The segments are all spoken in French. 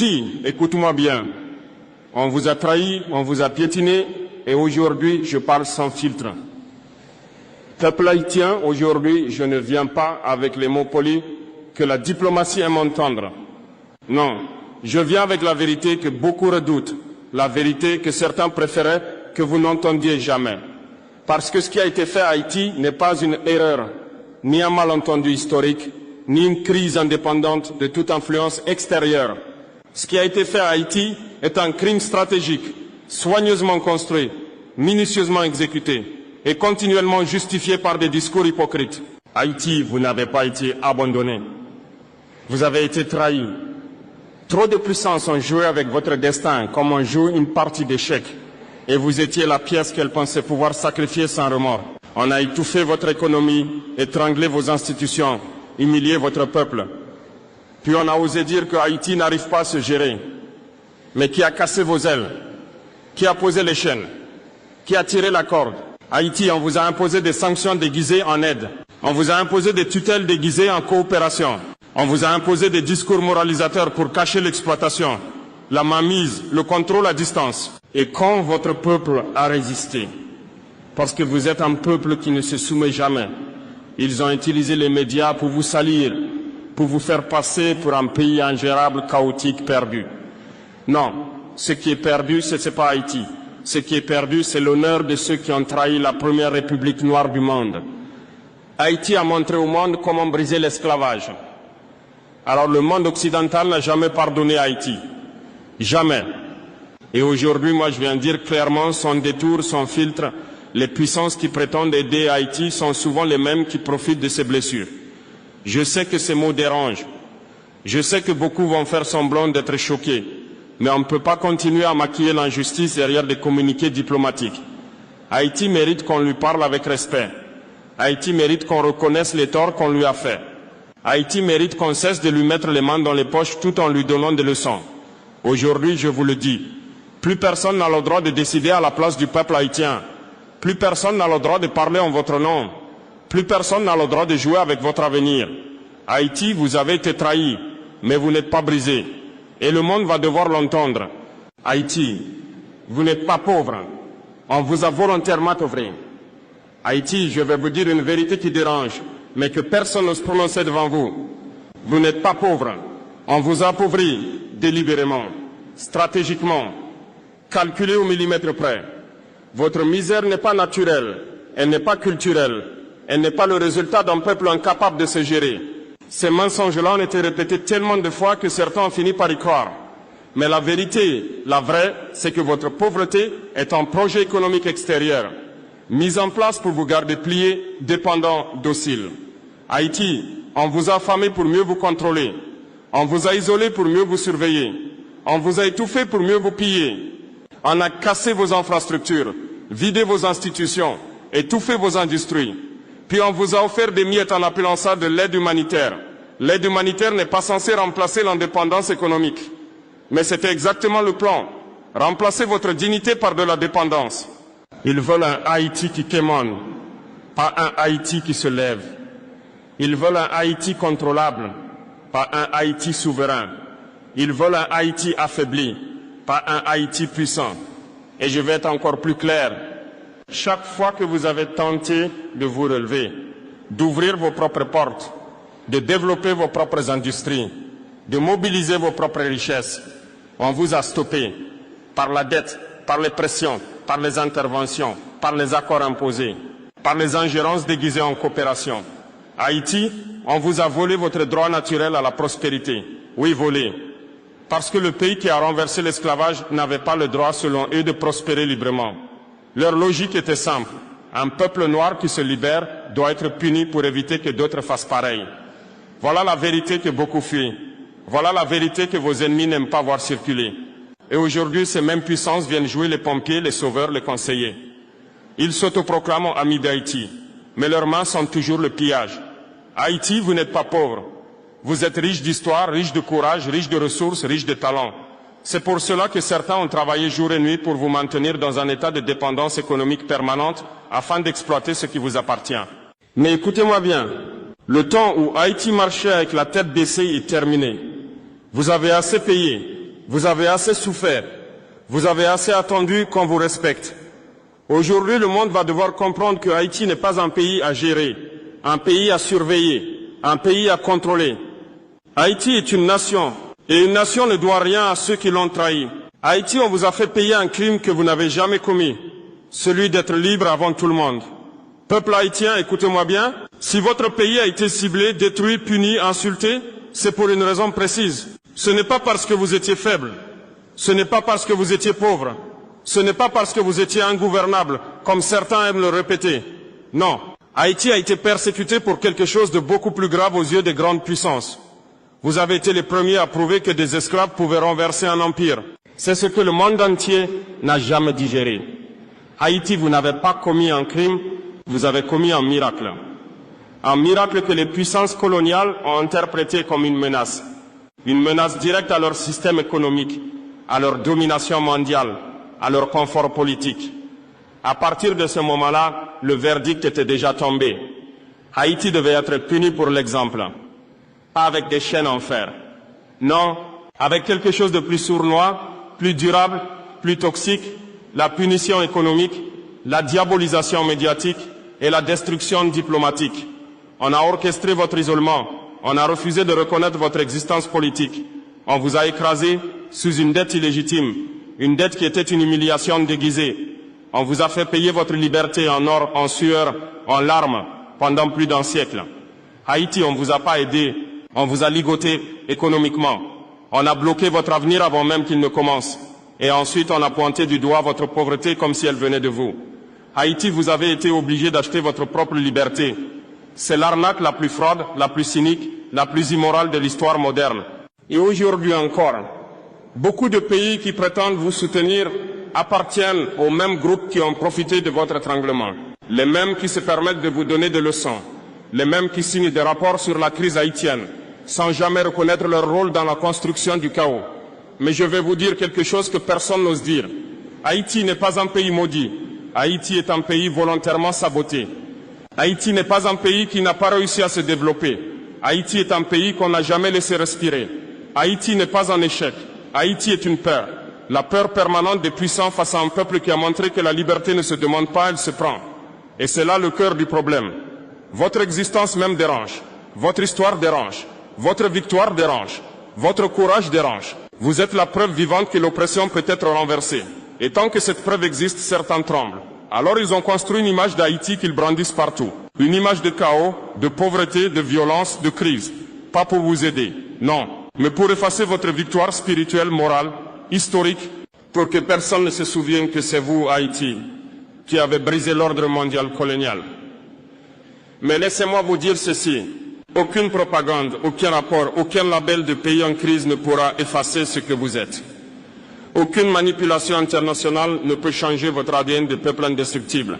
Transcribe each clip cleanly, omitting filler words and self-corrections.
dis, écoute-moi bien, on vous a trahi, on vous a piétiné, et aujourd'hui, je parle sans filtre. Peuple haïtien, aujourd'hui, je ne viens pas avec les mots polis que la diplomatie aime entendre. Non, je viens avec la vérité que beaucoup redoutent, la vérité que certains préféraient que vous n'entendiez jamais. Parce que ce qui a été fait à Haïti n'est pas une erreur, ni un malentendu historique, ni une crise indépendante de toute influence extérieure. Ce qui a été fait à Haïti est un crime stratégique, soigneusement construit, minutieusement exécuté et continuellement justifié par des discours hypocrites. Haïti, vous n'avez pas été abandonné. Vous avez été trahi. Trop de puissances ont joué avec votre destin comme on joue une partie d'échecs. Et vous étiez la pièce qu'elles pensaient pouvoir sacrifier sans remords. On a étouffé votre économie, étranglé vos institutions, humilié votre peuple. Puis on a osé dire que Haïti n'arrive pas à se gérer. Mais qui a cassé vos ailes? Qui a posé les chaînes? Qui a tiré la corde? Haïti, on vous a imposé des sanctions déguisées en aide. On vous a imposé des tutelles déguisées en coopération. On vous a imposé des discours moralisateurs pour cacher l'exploitation, la mainmise, le contrôle à distance. Et quand votre peuple a résisté, parce que vous êtes un peuple qui ne se soumet jamais, ils ont utilisé les médias pour vous salir, pour vous faire passer pour un pays ingérable, chaotique, perdu. Non, ce qui est perdu, ce n'est pas Haïti. Ce qui est perdu, c'est l'honneur de ceux qui ont trahi la première république noire du monde. Haïti a montré au monde comment briser l'esclavage. Alors le monde occidental n'a jamais pardonné Haïti. Jamais. Et aujourd'hui, moi je viens dire clairement, sans détour, sans filtre, les puissances qui prétendent aider Haïti sont souvent les mêmes qui profitent de ces blessures. Je sais que ces mots dérangent. Je sais que beaucoup vont faire semblant d'être choqués. Mais on ne peut pas continuer à maquiller l'injustice derrière des communiqués diplomatiques. Haïti mérite qu'on lui parle avec respect. Haïti mérite qu'on reconnaisse les torts qu'on lui a faits. Haïti mérite qu'on cesse de lui mettre les mains dans les poches tout en lui donnant des leçons. Aujourd'hui, je vous le dis, plus personne n'a le droit de décider à la place du peuple haïtien. Plus personne n'a le droit de parler en votre nom. Plus personne n'a le droit de jouer avec votre avenir. Haïti, vous avez été trahi, mais vous n'êtes pas brisé. Et le monde va devoir l'entendre. Haïti, vous n'êtes pas pauvre. On vous a volontairement œuvré. Haïti, je vais vous dire une vérité qui dérange, mais que personne n'ose prononcer devant vous. Vous n'êtes pas pauvre. On vous a appauvri délibérément, stratégiquement, calculé au millimètre près. Votre misère n'est pas naturelle, elle n'est pas culturelle, elle n'est pas le résultat d'un peuple incapable de se gérer. Ces mensonges-là ont été répétés tellement de fois que certains ont fini par y croire. Mais la vérité, la vraie, c'est que votre pauvreté est un projet économique extérieur, mis en place pour vous garder pliés, dépendants, dociles. Haïti, on vous a affamé pour mieux vous contrôler. On vous a isolé pour mieux vous surveiller. On vous a étouffé pour mieux vous piller. On a cassé vos infrastructures, vidé vos institutions, étouffé vos industries. Puis on vous a offert des miettes en appelant ça de l'aide humanitaire. L'aide humanitaire n'est pas censée remplacer l'indépendance économique. Mais c'était exactement le plan. Remplacer votre dignité par de la dépendance. Ils veulent un Haïti qui quémande, pas un Haïti qui se lève. Ils veulent un Haïti contrôlable, pas un Haïti souverain. Ils veulent un Haïti affaibli, pas un Haïti puissant. Et je vais être encore plus clair. Chaque fois que vous avez tenté de vous relever, d'ouvrir vos propres portes, de développer vos propres industries, de mobiliser vos propres richesses, on vous a stoppé par la dette, par les pressions, par les interventions, par les accords imposés, par les ingérences déguisées en coopération. Haïti, on vous a volé votre droit naturel à la prospérité. Oui, volé. Parce que le pays qui a renversé l'esclavage n'avait pas le droit, selon eux, de prospérer librement. Leur logique était simple. Un peuple noir qui se libère doit être puni pour éviter que d'autres fassent pareil. Voilà la vérité que beaucoup fuient. Voilà la vérité que vos ennemis n'aiment pas voir circuler. Et aujourd'hui, ces mêmes puissances viennent jouer les pompiers, les sauveurs, les conseillers. Ils s'autoproclament amis d'Haïti, mais leurs mains sont toujours le pillage. Haïti, vous n'êtes pas pauvre. Vous êtes riche d'histoire, riche de courage, riche de ressources, riche de talents. C'est pour cela que certains ont travaillé jour et nuit pour vous maintenir dans un état de dépendance économique permanente afin d'exploiter ce qui vous appartient. Mais écoutez-moi bien, le temps où Haïti marchait avec la tête baissée est terminé. Vous avez assez payé. Vous avez assez souffert. Vous avez assez attendu qu'on vous respecte. Aujourd'hui, le monde va devoir comprendre que Haïti n'est pas un pays à gérer, un pays à surveiller, un pays à contrôler. Haïti est une nation, et une nation ne doit rien à ceux qui l'ont trahi. Haïti, on vous a fait payer un crime que vous n'avez jamais commis, celui d'être libre avant tout le monde. Peuple haïtien, écoutez-moi bien, si votre pays a été ciblé, détruit, puni, insulté, c'est pour une raison précise. Ce n'est pas parce que vous étiez faible, ce n'est pas parce que vous étiez pauvre, ce n'est pas parce que vous étiez ingouvernable, comme certains aiment le répéter. Non, Haïti a été persécuté pour quelque chose de beaucoup plus grave aux yeux des grandes puissances. Vous avez été les premiers à prouver que des esclaves pouvaient renverser un empire. C'est ce que le monde entier n'a jamais digéré. Haïti, vous n'avez pas commis un crime, vous avez commis un miracle. Un miracle que les puissances coloniales ont interprété comme une menace directe à leur système économique, à leur domination mondiale, à leur confort politique. À partir de ce moment-là, le verdict était déjà tombé. Haïti devait être puni pour l'exemple, pas avec des chaînes en fer. Non, avec quelque chose de plus sournois, plus durable, plus toxique, la punition économique, la diabolisation médiatique et la destruction diplomatique. On a orchestré votre isolement, on a refusé de reconnaître votre existence politique. On vous a écrasé sous une dette illégitime, une dette qui était une humiliation déguisée. On vous a fait payer votre liberté en or, en sueur, en larmes, pendant plus d'un siècle. Haïti, on ne vous a pas aidé, on vous a ligoté économiquement. On a bloqué votre avenir avant même qu'il ne commence. Et ensuite, on a pointé du doigt votre pauvreté comme si elle venait de vous. Haïti, vous avez été obligé d'acheter votre propre liberté. C'est l'arnaque la plus froide, la plus cynique, la plus immorale de l'histoire moderne. Et aujourd'hui encore, beaucoup de pays qui prétendent vous soutenir appartiennent aux mêmes groupes qui ont profité de votre étranglement. Les mêmes qui se permettent de vous donner des leçons. Les mêmes qui signent des rapports sur la crise haïtienne, sans jamais reconnaître leur rôle dans la construction du chaos. Mais je vais vous dire quelque chose que personne n'ose dire. Haïti n'est pas un pays maudit. Haïti est un pays volontairement saboté. Haïti n'est pas un pays qui n'a pas réussi à se développer. Haïti est un pays qu'on n'a jamais laissé respirer. Haïti n'est pas un échec. Haïti est une peur. La peur permanente des puissants face à un peuple qui a montré que la liberté ne se demande pas, elle se prend. Et c'est là le cœur du problème. Votre existence même dérange. Votre histoire dérange. Votre victoire dérange. Votre courage dérange. Vous êtes la preuve vivante que l'oppression peut être renversée. Et tant que cette preuve existe, certains tremblent. Alors ils ont construit une image d'Haïti qu'ils brandissent partout. Une image de chaos, de pauvreté, de violence, de crise. Pas pour vous aider, non. Mais pour effacer votre victoire spirituelle, morale, historique, pour que personne ne se souvienne que c'est vous, Haïti, qui avez brisé l'ordre mondial colonial. Mais laissez-moi vous dire ceci. Aucune propagande, aucun rapport, aucun label de pays en crise ne pourra effacer ce que vous êtes. Aucune manipulation internationale ne peut changer votre ADN de peuple indestructible.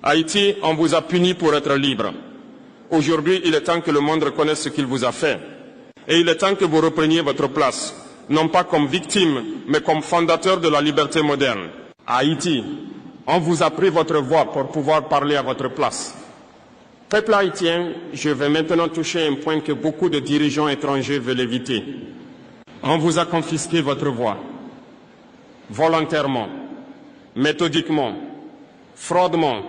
Haïti, on vous a puni pour être libre. Aujourd'hui, il est temps que le monde reconnaisse ce qu'il vous a fait. Et il est temps que vous repreniez votre place, non pas comme victime, mais comme fondateur de la liberté moderne. Haïti, on vous a pris votre voix pour pouvoir parler à votre place. Peuple haïtien, je vais maintenant toucher un point que beaucoup de dirigeants étrangers veulent éviter. On vous a confisqué votre voix. Volontairement, méthodiquement, fraudement,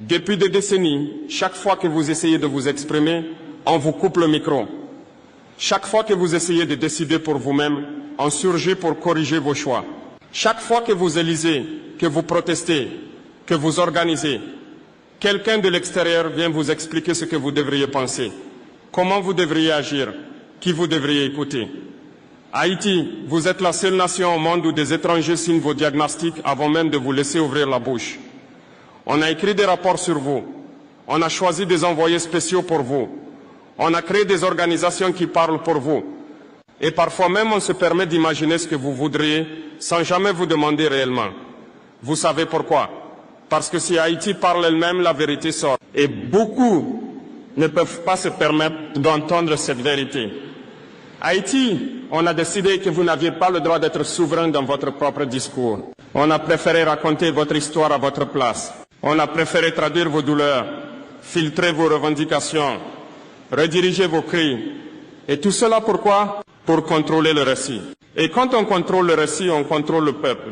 depuis des décennies, chaque fois que vous essayez de vous exprimer, on vous coupe le micro. Chaque fois que vous essayez de décider pour vous-même, on surgit pour corriger vos choix. Chaque fois que vous élisez, que vous protestez, que vous organisez, quelqu'un de l'extérieur vient vous expliquer ce que vous devriez penser, comment vous devriez agir, qui vous devriez écouter. Haïti, vous êtes la seule nation au monde où des étrangers signent vos diagnostics avant même de vous laisser ouvrir la bouche. On a écrit des rapports sur vous. On a choisi des envoyés spéciaux pour vous. On a créé des organisations qui parlent pour vous. Et parfois même, on se permet d'imaginer ce que vous voudriez sans jamais vous demander réellement. Vous savez pourquoi? Parce que si Haïti parle elle-même, la vérité sort. Et beaucoup ne peuvent pas se permettre d'entendre cette vérité. Haïti, on a décidé que vous n'aviez pas le droit d'être souverain dans votre propre discours. On a préféré raconter votre histoire à votre place. On a préféré traduire vos douleurs, filtrer vos revendications, rediriger vos cris. Et tout cela pourquoi? Pour contrôler le récit. Et quand on contrôle le récit, on contrôle le peuple.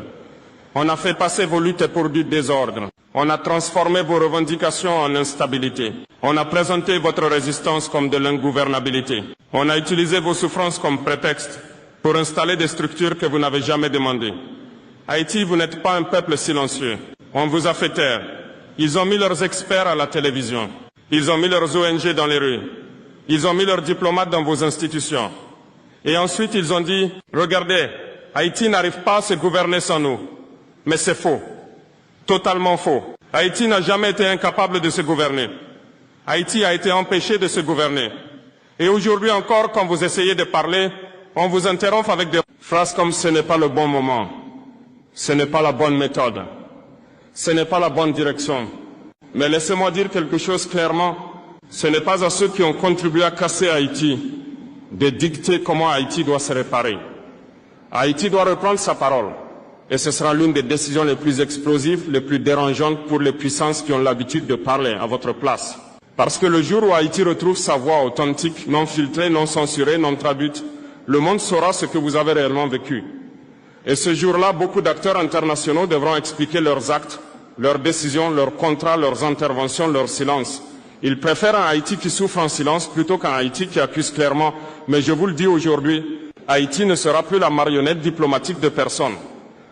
On a fait passer vos luttes pour du désordre. On a transformé vos revendications en instabilité. On a présenté votre résistance comme de l'ingouvernabilité. On a utilisé vos souffrances comme prétexte pour installer des structures que vous n'avez jamais demandées. Haïti, vous n'êtes pas un peuple silencieux. On vous a fait taire. Ils ont mis leurs experts à la télévision. Ils ont mis leurs ONG dans les rues. Ils ont mis leurs diplomates dans vos institutions. Et ensuite, ils ont dit, regardez, Haïti n'arrive pas à se gouverner sans nous. Mais c'est faux. Totalement faux. Haïti n'a jamais été incapable de se gouverner. Haïti a été empêché de se gouverner. Et aujourd'hui encore, quand vous essayez de parler, on vous interrompt avec des phrases comme « ce n'est pas le bon moment »,« ce n'est pas la bonne méthode »,« ce n'est pas la bonne direction ». Mais laissez-moi dire quelque chose clairement, ce n'est pas à ceux qui ont contribué à casser Haïti de dicter comment Haïti doit se réparer. Haïti doit reprendre sa parole. Et ce sera l'une des décisions les plus explosives, les plus dérangeantes pour les puissances qui ont l'habitude de parler à votre place. Parce que le jour où Haïti retrouve sa voix authentique, non filtrée, non censurée, non traduite, le monde saura ce que vous avez réellement vécu. Et ce jour-là, beaucoup d'acteurs internationaux devront expliquer leurs actes, leurs décisions, leurs contrats, leurs interventions, leur silence. Ils préfèrent un Haïti qui souffre en silence plutôt qu'un Haïti qui accuse clairement. Mais je vous le dis aujourd'hui, Haïti ne sera plus la marionnette diplomatique de personne.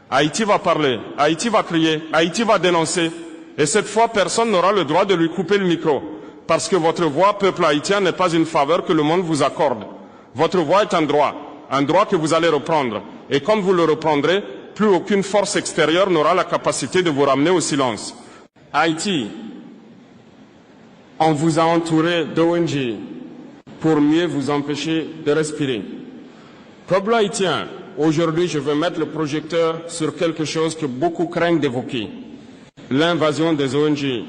Haïti va parler, Haïti va crier, Haïti va dénoncer. Et cette fois, personne n'aura le droit de lui couper le micro. Parce que votre voix, peuple haïtien, n'est pas une faveur que le monde vous accorde. Votre voix est un droit que vous allez reprendre. Et comme vous le reprendrez, plus aucune force extérieure n'aura la capacité de vous ramener au silence. Haïti, on vous a entouré d'ONG pour mieux vous empêcher de respirer. Peuple haïtien, aujourd'hui je veux mettre le projecteur sur quelque chose que beaucoup craignent d'évoquer. L'invasion des ONG,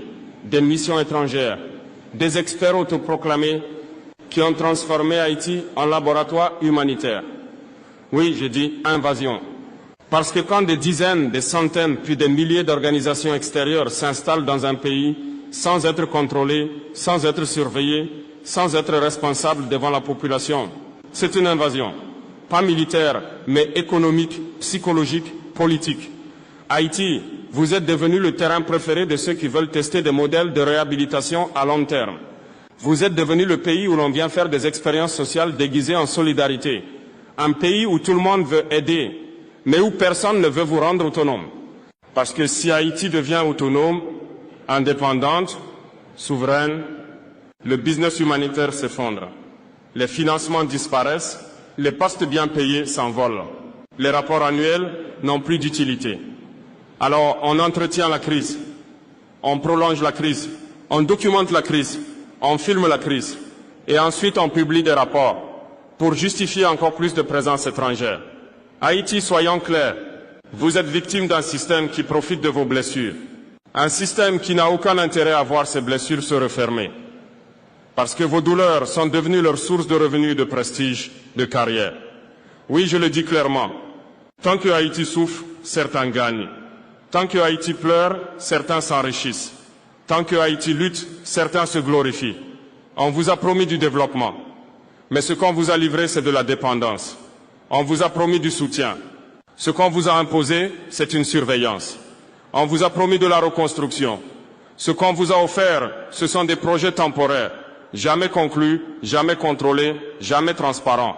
des missions étrangères, des experts autoproclamés qui ont transformé Haïti en laboratoire humanitaire. Oui, je dis invasion. Parce que quand des dizaines, des centaines, puis des milliers d'organisations extérieures s'installent dans un pays sans être contrôlées, sans être surveillées, sans être responsables devant la population, c'est une invasion. Pas militaire, mais économique, psychologique, politique. Haïti, vous êtes devenu le terrain préféré de ceux qui veulent tester des modèles de réhabilitation à long terme. Vous êtes devenu le pays où l'on vient faire des expériences sociales déguisées en solidarité. Un pays où tout le monde veut aider, mais où personne ne veut vous rendre autonome. Parce que si Haïti devient autonome, indépendante, souveraine, le business humanitaire s'effondre. Les financements disparaissent, les postes bien payés s'envolent. Les rapports annuels n'ont plus d'utilité. Alors on entretient la crise, on prolonge la crise, on documente la crise, on filme la crise et ensuite on publie des rapports pour justifier encore plus de présence étrangère. Haïti, soyons clairs, vous êtes victime d'un système qui profite de vos blessures. Un système qui n'a aucun intérêt à voir ses blessures se refermer. Parce que vos douleurs sont devenues leur source de revenus, de prestige, de carrière. Oui, je le dis clairement, tant que Haïti souffre, certains gagnent. Tant que Haïti pleure, certains s'enrichissent. Tant que Haïti lutte, certains se glorifient. On vous a promis du développement. Mais ce qu'on vous a livré, c'est de la dépendance. On vous a promis du soutien. Ce qu'on vous a imposé, c'est une surveillance. On vous a promis de la reconstruction. Ce qu'on vous a offert, ce sont des projets temporaires, jamais conclus, jamais contrôlés, jamais transparents.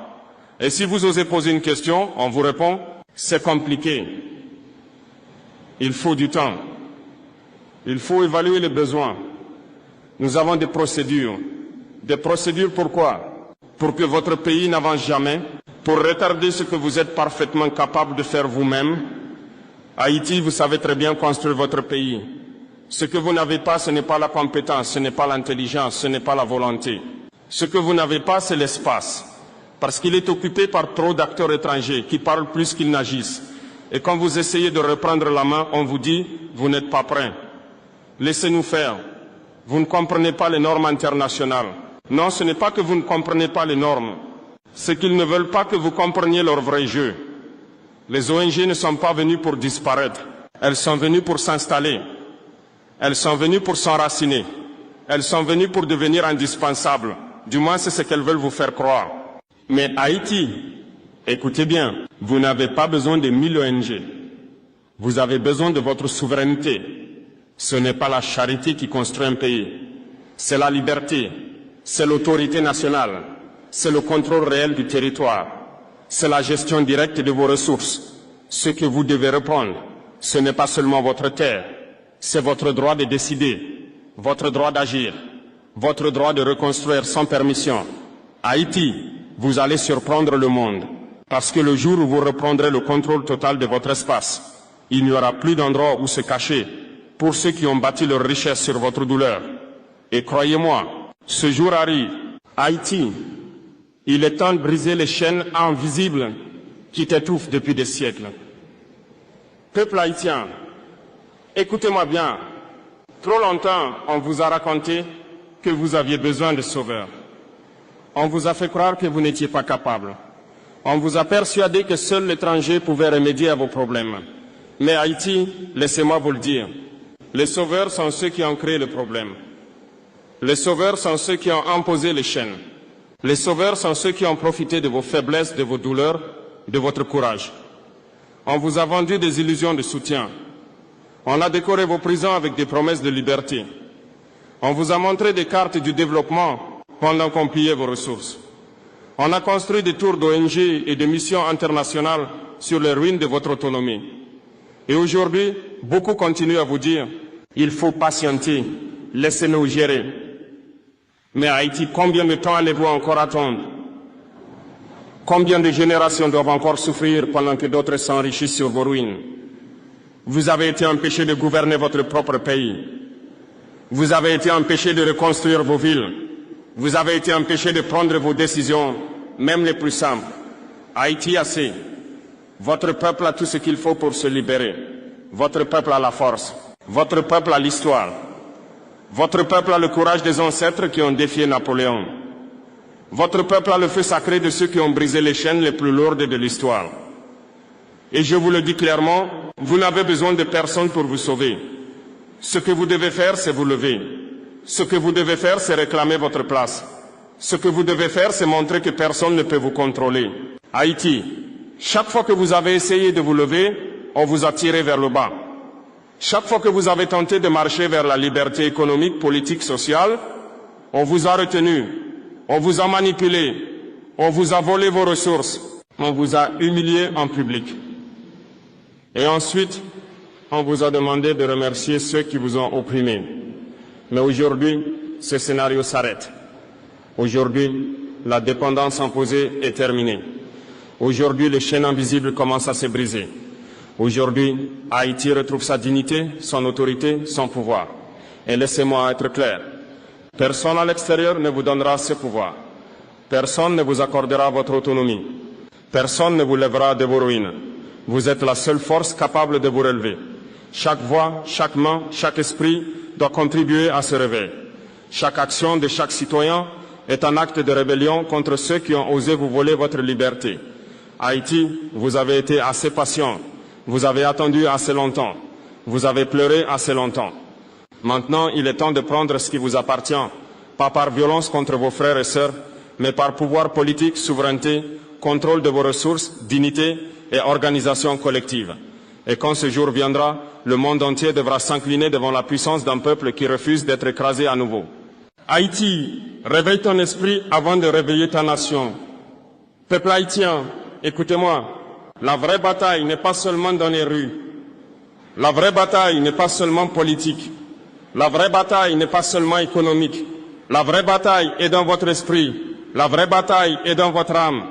Et si vous osez poser une question, on vous répond, c'est compliqué. Il faut du temps. Il faut évaluer les besoins. Nous avons des procédures. Des procédures pourquoi? Pour que votre pays n'avance jamais, pour retarder ce que vous êtes parfaitement capable de faire vous-même. Haïti, vous savez très bien construire votre pays. Ce que vous n'avez pas, ce n'est pas la compétence, ce n'est pas l'intelligence, ce n'est pas la volonté. Ce que vous n'avez pas, c'est l'espace. Parce qu'il est occupé par trop d'acteurs étrangers qui parlent plus qu'ils n'agissent. Et quand vous essayez de reprendre la main, on vous dit « vous n'êtes pas prêts ». Laissez-nous faire. Vous ne comprenez pas les normes internationales. Non, ce n'est pas que vous ne comprenez pas les normes. C'est qu'ils ne veulent pas que vous compreniez leur vrai jeu. Les ONG ne sont pas venues pour disparaître. Elles sont venues pour s'installer. Elles sont venues pour s'enraciner. Elles sont venues pour devenir indispensables. Du moins, c'est ce qu'elles veulent vous faire croire. Mais Haïti, Écoutez bien, vous n'avez pas besoin de 1000 ONG. Vous avez besoin de votre souveraineté. Ce n'est pas la charité qui construit un pays. C'est la liberté, c'est l'autorité nationale, c'est le contrôle réel du territoire, c'est la gestion directe de vos ressources. Ce que vous devez reprendre, ce n'est pas seulement votre terre, c'est votre droit de décider, votre droit d'agir, votre droit de reconstruire sans permission. Haïti, vous allez surprendre le monde, parce que le jour où vous reprendrez le contrôle total de votre espace, il n'y aura plus d'endroit où se cacher pour ceux qui ont bâti leur richesse sur votre douleur. Et croyez-moi, ce jour arrive. Haïti, il est temps de briser les chaînes invisibles qui t'étouffent depuis des siècles. Peuple haïtien, écoutez-moi bien. Trop longtemps, on vous a raconté que vous aviez besoin de sauveurs. On vous a fait croire que vous n'étiez pas capable. On vous a persuadé que seul l'étranger pouvait remédier à vos problèmes. Mais Haïti, laissez-moi vous le dire, les sauveurs sont ceux qui ont créé le problème. Les sauveurs sont ceux qui ont imposé les chaînes. Les sauveurs sont ceux qui ont profité de vos faiblesses, de vos douleurs, de votre courage. On vous a vendu des illusions de soutien. On a décoré vos prisons avec des promesses de liberté. On vous a montré des cartes du développement pendant qu'on pillait vos ressources. On a construit des tours d'ONG et de missions internationales sur les ruines de votre autonomie. Et aujourd'hui, beaucoup continuent à vous dire « il faut patienter, laissez-nous gérer ». Mais Haïti, combien de temps allez-vous encore attendre? Combien de générations doivent encore souffrir pendant que d'autres s'enrichissent sur vos ruines? Vous avez été empêchés de gouverner votre propre pays. Vous avez été empêchés de reconstruire vos villes. Vous avez été empêchés de prendre vos décisions, même les plus simples. Haïti a assez. Votre peuple a tout ce qu'il faut pour se libérer. Votre peuple a la force. Votre peuple a l'histoire. Votre peuple a le courage des ancêtres qui ont défié Napoléon. Votre peuple a le feu sacré de ceux qui ont brisé les chaînes les plus lourdes de l'histoire. Et je vous le dis clairement, vous n'avez besoin de personne pour vous sauver. Ce que vous devez faire, c'est vous lever. Ce que vous devez faire, c'est réclamer votre place. Ce que vous devez faire, c'est montrer que personne ne peut vous contrôler. Haïti, chaque fois que vous avez essayé de vous lever, on vous a tiré vers le bas. Chaque fois que vous avez tenté de marcher vers la liberté économique, politique, sociale, on vous a retenu, on vous a manipulé, on vous a volé vos ressources, on vous a humilié en public. Et ensuite, on vous a demandé de remercier ceux qui vous ont opprimés. Mais aujourd'hui, ce scénario s'arrête. Aujourd'hui, la dépendance imposée est terminée. Aujourd'hui, les chaînes invisibles commencent à se briser. Aujourd'hui, Haïti retrouve sa dignité, son autorité, son pouvoir. Et laissez-moi être clair. Personne à l'extérieur ne vous donnera ce pouvoir. Personne ne vous accordera votre autonomie. Personne ne vous lèvera de vos ruines. Vous êtes la seule force capable de vous relever. Chaque voix, chaque main, chaque esprit doit contribuer à ce réveil. Chaque action de chaque citoyen est un acte de rébellion contre ceux qui ont osé vous voler votre liberté. Haïti, vous avez été assez patient. Vous avez attendu assez longtemps. Vous avez pleuré assez longtemps. Maintenant, il est temps de prendre ce qui vous appartient, pas par violence contre vos frères et sœurs, mais par pouvoir politique, souveraineté, contrôle de vos ressources, dignité et organisation collective. Et quand ce jour viendra, le monde entier devra s'incliner devant la puissance d'un peuple qui refuse d'être écrasé à nouveau. Haïti, réveille ton esprit avant de réveiller ta nation. Peuple haïtien, écoutez-moi. La vraie bataille n'est pas seulement dans les rues. La vraie bataille n'est pas seulement politique. La vraie bataille n'est pas seulement économique. La vraie bataille est dans votre esprit. La vraie bataille est dans votre âme.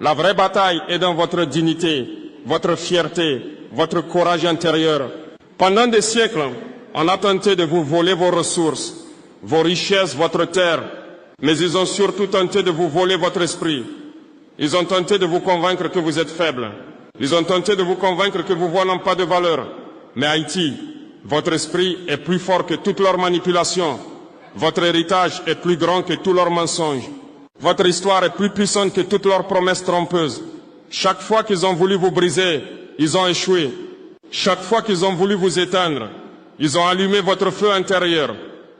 La vraie bataille est dans votre dignité, votre fierté, votre courage intérieur. Pendant des siècles, on a tenté de vous voler vos ressources, vos richesses, votre terre. Mais ils ont surtout tenté de vous voler votre esprit. Ils ont tenté de vous convaincre que vous êtes faible. Ils ont tenté de vous convaincre que vos voix n'ont pas de valeur. Mais Haïti, votre esprit est plus fort que toutes leurs manipulations. Votre héritage est plus grand que tous leurs mensonges. Votre histoire est plus puissante que toutes leurs promesses trompeuses. Chaque fois qu'ils ont voulu vous briser, ils ont échoué. Chaque fois qu'ils ont voulu vous éteindre, ils ont allumé votre feu intérieur.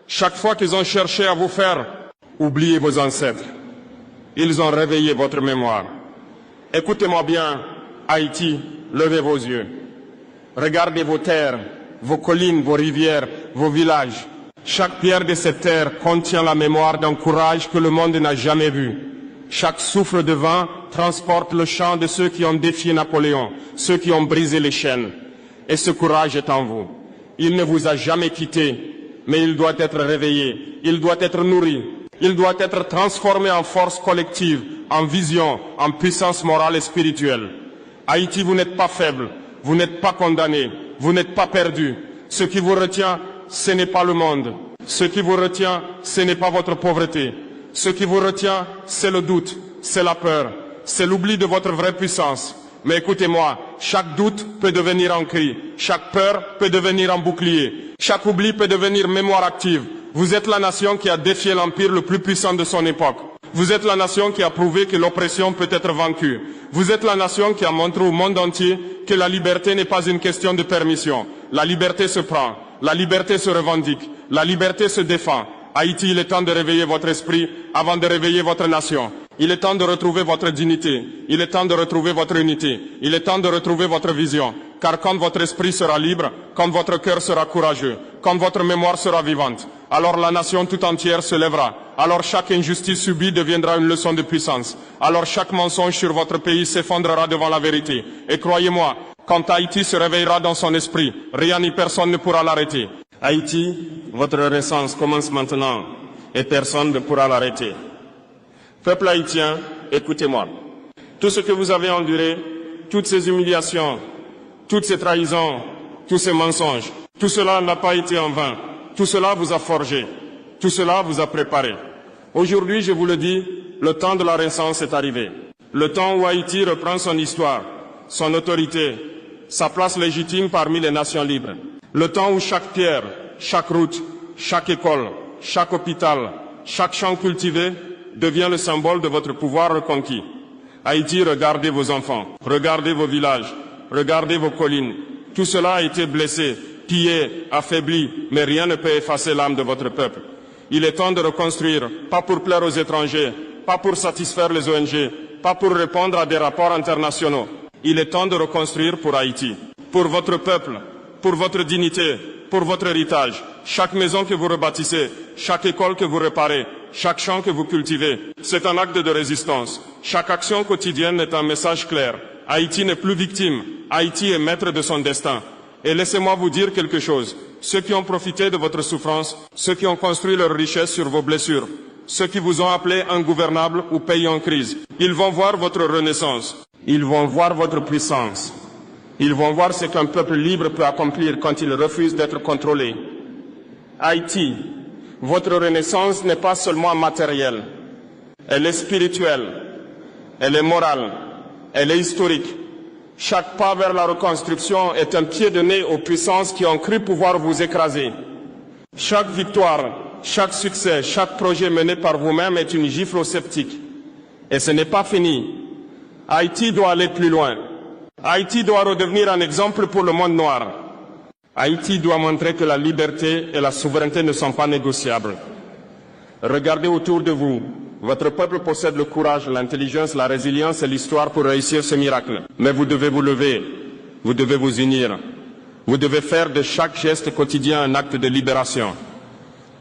Chaque fois qu'ils ont cherché à vous faire oublier vos ancêtres, ils ont réveillé votre mémoire. Écoutez-moi bien, Haïti, levez vos yeux. Regardez vos terres, vos collines, vos rivières, vos villages. Chaque pierre de cette terre contient la mémoire d'un courage que le monde n'a jamais vu. Chaque souffle de vent transporte le chant de ceux qui ont défié Napoléon, ceux qui ont brisé les chaînes. Et ce courage est en vous. Il ne vous a jamais quitté, mais il doit être réveillé, il doit être nourri, il doit être transformé en force collective, en vision, en puissance morale et spirituelle. Haïti, vous n'êtes pas faible, vous n'êtes pas condamné, vous n'êtes pas perdu. Ce qui vous retient, ce n'est pas le monde. Ce qui vous retient, ce n'est pas votre pauvreté. Ce qui vous retient, c'est le doute, c'est la peur, c'est l'oubli de votre vraie puissance. Mais écoutez-moi, chaque doute peut devenir un cri, chaque peur peut devenir un bouclier, chaque oubli peut devenir mémoire active. Vous êtes la nation qui a défié l'empire le plus puissant de son époque. Vous êtes la nation qui a prouvé que l'oppression peut être vaincue. Vous êtes la nation qui a montré au monde entier que la liberté n'est pas une question de permission. La liberté se prend, la liberté se revendique, la liberté se défend. Haïti, il est temps de réveiller votre esprit avant de réveiller votre nation. Il est temps de retrouver votre dignité. Il est temps de retrouver votre unité. Il est temps de retrouver votre vision. Car quand votre esprit sera libre, quand votre cœur sera courageux, quand votre mémoire sera vivante, alors la nation tout entière se lèvera. Alors chaque injustice subie deviendra une leçon de puissance. Alors chaque mensonge sur votre pays s'effondrera devant la vérité. Et croyez-moi, quand Haïti se réveillera dans son esprit, rien ni personne ne pourra l'arrêter. Haïti, votre renaissance commence maintenant et personne ne pourra l'arrêter. Peuple haïtien, écoutez-moi. Tout ce que vous avez enduré, toutes ces humiliations, toutes ces trahisons, tous ces mensonges, tout cela n'a pas été en vain. Tout cela vous a forgé. Tout cela vous a préparé. Aujourd'hui, je vous le dis, le temps de la renaissance est arrivé. Le temps où Haïti reprend son histoire, son autorité, sa place légitime parmi les nations libres. Le temps où chaque pierre, chaque route, chaque école, chaque hôpital, chaque champ cultivé devient le symbole de votre pouvoir reconquis. Haïti, regardez vos enfants, regardez vos villages, regardez vos collines. Tout cela a été blessé, pillé, affaibli, mais rien ne peut effacer l'âme de votre peuple. Il est temps de reconstruire, pas pour plaire aux étrangers, pas pour satisfaire les ONG, pas pour répondre à des rapports internationaux. Il est temps de reconstruire pour Haïti, pour votre peuple, pour votre dignité, pour votre héritage. Chaque maison que vous rebâtissez, chaque école que vous réparez, chaque champ que vous cultivez, c'est un acte de résistance. Chaque action quotidienne est un message clair. Haïti n'est plus victime, Haïti est maître de son destin. Et laissez-moi vous dire quelque chose. Ceux qui ont profité de votre souffrance, ceux qui ont construit leur richesse sur vos blessures, ceux qui vous ont appelé ingouvernables ou pays en crise, ils vont voir votre renaissance. Ils vont voir votre puissance. Ils vont voir ce qu'un peuple libre peut accomplir quand il refuse d'être contrôlé. Haïti, votre renaissance n'est pas seulement matérielle. Elle est spirituelle, elle est morale, elle est historique. Chaque pas vers la reconstruction est un pied de nez aux puissances qui ont cru pouvoir vous écraser. Chaque victoire, chaque succès, chaque projet mené par vous-même est une gifle aux sceptiques. Et ce n'est pas fini. Haïti doit aller plus loin. Haïti doit redevenir un exemple pour le monde noir. Haïti doit montrer que la liberté et la souveraineté ne sont pas négociables. Regardez autour de vous. Votre peuple possède le courage, l'intelligence, la résilience et l'histoire pour réussir ce miracle. Mais vous devez vous lever, vous devez vous unir. Vous devez faire de chaque geste quotidien un acte de libération.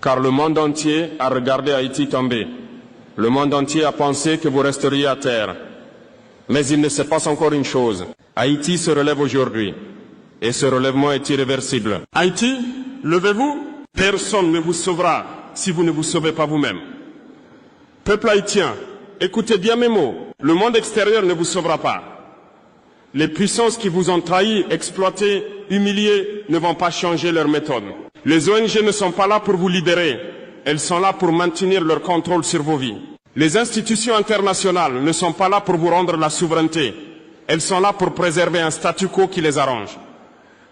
Car le monde entier a regardé Haïti tomber. Le monde entier a pensé que vous resteriez à terre. Mais il ne se passe encore une chose. Haïti se relève aujourd'hui. Et ce relèvement est irréversible. Haïti, levez-vous. Personne ne vous sauvera si vous ne vous sauvez pas vous-même. Peuple haïtien, écoutez bien mes mots. Le monde extérieur ne vous sauvera pas. Les puissances qui vous ont trahi, exploité, humilié ne vont pas changer leur méthode. Les ONG ne sont pas là pour vous libérer. Elles sont là pour maintenir leur contrôle sur vos vies. Les institutions internationales ne sont pas là pour vous rendre la souveraineté. Elles sont là pour préserver un statu quo qui les arrange.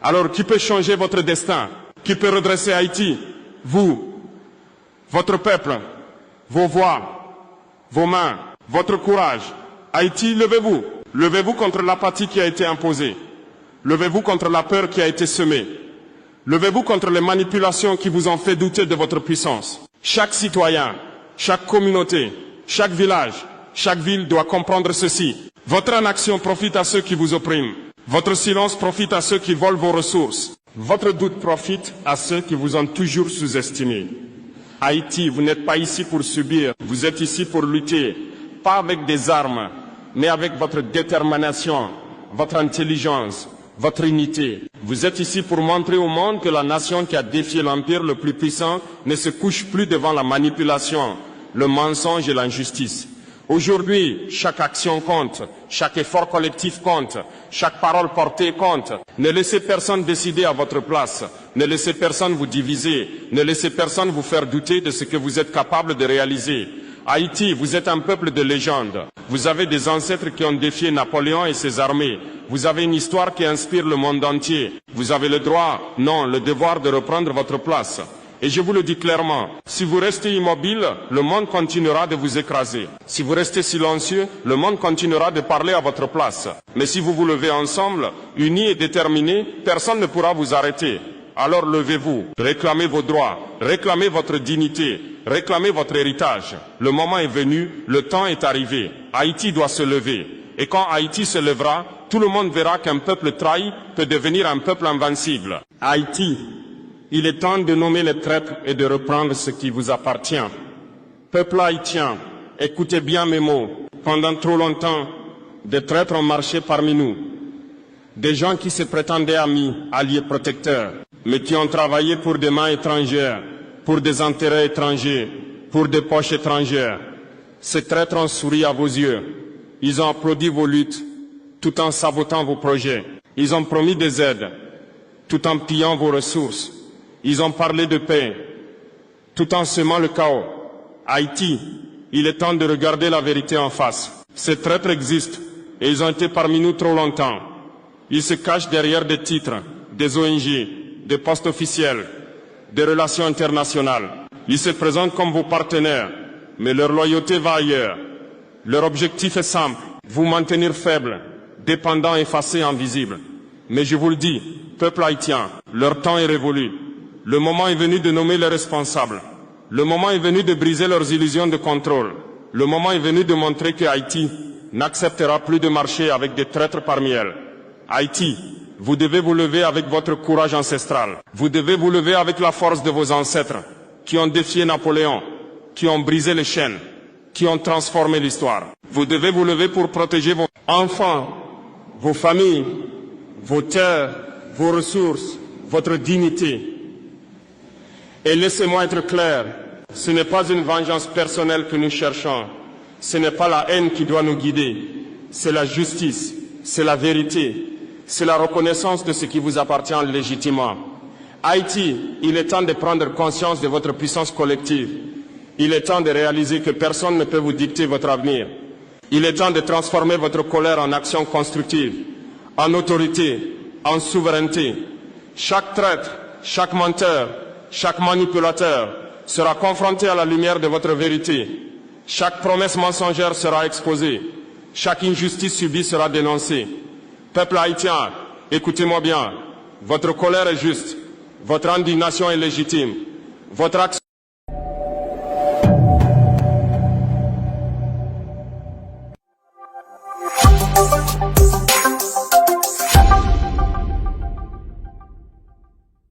Alors, qui peut changer votre destin? Qui peut redresser Haïti? Vous, votre peuple, vos voix, vos mains, votre courage. Haïti, levez-vous. Levez-vous contre l'apathie qui a été imposée. Levez-vous contre la peur qui a été semée. Levez-vous contre les manipulations qui vous ont fait douter de votre puissance. Chaque citoyen, chaque communauté, chaque village, chaque ville doit comprendre ceci. Votre inaction profite à ceux qui vous oppriment. Votre silence profite à ceux qui volent vos ressources. Votre doute profite à ceux qui vous ont toujours sous-estimé. Haïti, vous n'êtes pas ici pour subir, vous êtes ici pour lutter, pas avec des armes, mais avec votre détermination, votre intelligence, votre unité. Vous êtes ici pour montrer au monde que la nation qui a défié l'empire le plus puissant ne se couche plus devant la manipulation, le mensonge et l'injustice. Aujourd'hui, chaque action compte, chaque effort collectif compte, chaque parole portée compte. Ne laissez personne décider à votre place, ne laissez personne vous diviser, ne laissez personne vous faire douter de ce que vous êtes capable de réaliser. Haïti, vous êtes un peuple de légende. Vous avez des ancêtres qui ont défié Napoléon et ses armées. Vous avez une histoire qui inspire le monde entier. Vous avez le droit, non, le devoir de reprendre votre place. Et je vous le dis clairement, si vous restez immobile, le monde continuera de vous écraser. Si vous restez silencieux, le monde continuera de parler à votre place. Mais si vous vous levez ensemble, unis et déterminés, personne ne pourra vous arrêter. Alors levez-vous, réclamez vos droits, réclamez votre dignité, réclamez votre héritage. Le moment est venu, le temps est arrivé. Haïti doit se lever. Et quand Haïti se lèvera, tout le monde verra qu'un peuple trahi peut devenir un peuple invincible. Haïti, il est temps de nommer les traîtres et de reprendre ce qui vous appartient. Peuple haïtien, écoutez bien mes mots. Pendant trop longtemps, des traîtres ont marché parmi nous. Des gens qui se prétendaient amis, alliés protecteurs, mais qui ont travaillé pour des mains étrangères, pour des intérêts étrangers, pour des poches étrangères. Ces traîtres ont souri à vos yeux. Ils ont applaudi vos luttes, tout en sabotant vos projets. Ils ont promis des aides, tout en pillant vos ressources. Ils ont parlé de paix, tout en semant le chaos. Haïti, il est temps de regarder la vérité en face. Ces traîtres existent et ils ont été parmi nous trop longtemps. Ils se cachent derrière des titres, des ONG, des postes officiels, des relations internationales. Ils se présentent comme vos partenaires, mais leur loyauté va ailleurs. Leur objectif est simple, vous maintenir faible, dépendant, effacé, invisible. Mais je vous le dis, peuple haïtien, leur temps est révolu. Le moment est venu de nommer les responsables. Le moment est venu de briser leurs illusions de contrôle. Le moment est venu de montrer que Haïti n'acceptera plus de marcher avec des traîtres parmi elles. Haïti, vous devez vous lever avec votre courage ancestral. Vous devez vous lever avec la force de vos ancêtres qui ont défié Napoléon, qui ont brisé les chaînes, qui ont transformé l'histoire. Vous devez vous lever pour protéger vos enfants, vos familles, vos terres, vos ressources, votre dignité. Et laissez-moi être clair, ce n'est pas une vengeance personnelle que nous cherchons. Ce n'est pas la haine qui doit nous guider. C'est la justice, c'est la vérité, c'est la reconnaissance de ce qui vous appartient légitimement. Haïti, il est temps de prendre conscience de votre puissance collective. Il est temps de réaliser que personne ne peut vous dicter votre avenir. Il est temps de transformer votre colère en action constructive, en autorité, en souveraineté. Chaque traître, chaque menteur, chaque manipulateur sera confronté à la lumière de votre vérité. Chaque promesse mensongère sera exposée. Chaque injustice subie sera dénoncée. Peuple haïtien, écoutez-moi bien. Votre colère est juste. Votre indignation est légitime. Votre action